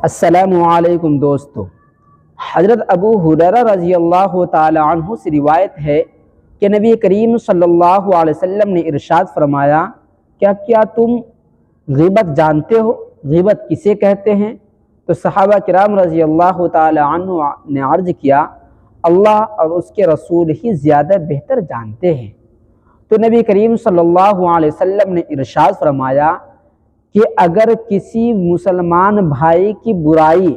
अस्सलामुअलैकुम दोस्तों। हज़रत अबू हुरैरा रज़ी अल्लाह ताला अन्हु से रिवायत है कि नबी करीम सल्लल्लाहु अलैहि वसल्लम ने इरशाद फरमाया, क्या तुम ग़ीबत जानते हो? ग़ीबत किसे कहते हैं? तो सहाबा किराम रज़ी अल्लाह ताला अन्हु ने अर्ज़ किया, अल्लाह और उसके रसूल ही ज़्यादा बेहतर जानते हैं। तो नबी करीम सल्लल्लाहु अलैहि वसल्लम ने इरशाद फरमाया कि अगर किसी मुसलमान भाई की बुराई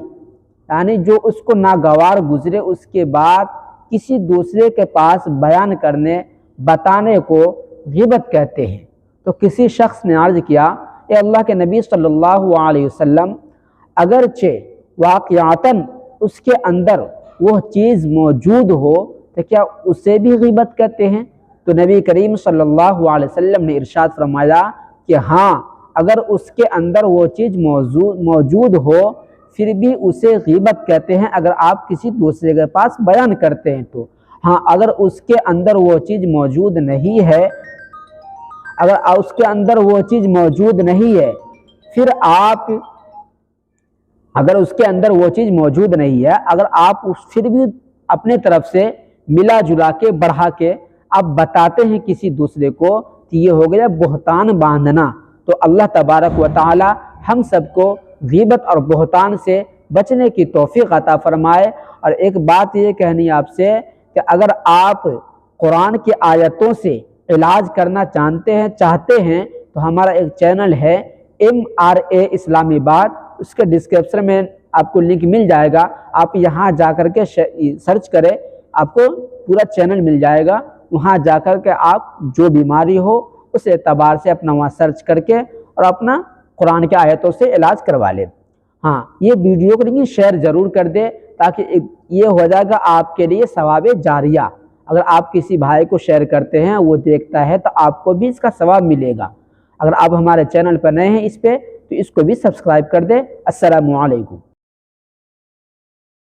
यानी जो उसको नागवार गुजरे उसके बाद किसी दूसरे के पास बयान करने बताने को ग़ीबत कहते हैं। तो किसी शख्स ने अर्ज़ किया, ए अल्लाह के नबी सल्लल्लाहु अलैहि वसल्लम, अगरचे वाक़यातन उसके अंदर वह चीज़ मौजूद हो तो क्या उसे भी ग़ीबत कहते हैं? तो नबी करीम सल्लल्लाहु अलैहि वसल्लम ने इरशाद फरमाया कि हाँ, अगर उसके अंदर वो चीज़ मौजूद हो फिर भी उसे ग़ीबत कहते हैं, अगर आप किसी दूसरे के पास बयान करते हैं तो। हाँ, अगर उसके अंदर वो चीज़ मौजूद नहीं है, अगर उसके अंदर वो चीज़ मौजूद नहीं है फिर आप अगर उसके अंदर वो चीज़ मौजूद नहीं है, अगर आप फिर भी अपने तरफ से मिला जुला के बढ़ा के आप बताते हैं किसी दूसरे को, तो ये हो गया बहतान बांधना। तो अल्लाह तबारक व ताला हम सबको ग़ीबत और बहतान से बचने की तौफ़ीक़ अता फ़रमाए। और एक बात ये कहनी आपसे कि अगर आप कुरान की आयतों से इलाज करना चाहते हैं तो हमारा एक चैनल है MRA इस्लामाबाद, उसके डिस्क्रिप्शन में आपको लिंक मिल जाएगा। आप यहाँ जा कर के सर्च करें, आपको पूरा चैनल मिल जाएगा। वहाँ जा कर के आप जो बीमारी हो उस एतबार से अपना वहाँ सर्च करके और अपना कुरान के आयतों से इलाज करवा ले। हाँ, ये वीडियो को लेकिन शेयर ज़रूर कर दे ताकि ये हो जाएगा आपके लिए सवाब जारिया। अगर आप किसी भाई को शेयर करते हैं, वो देखता है तो आपको भी इसका सवाब मिलेगा। अगर आप हमारे चैनल पर नए हैं इस पे तो इसको भी सब्सक्राइब कर दे। अस्सलामु अलैकुम।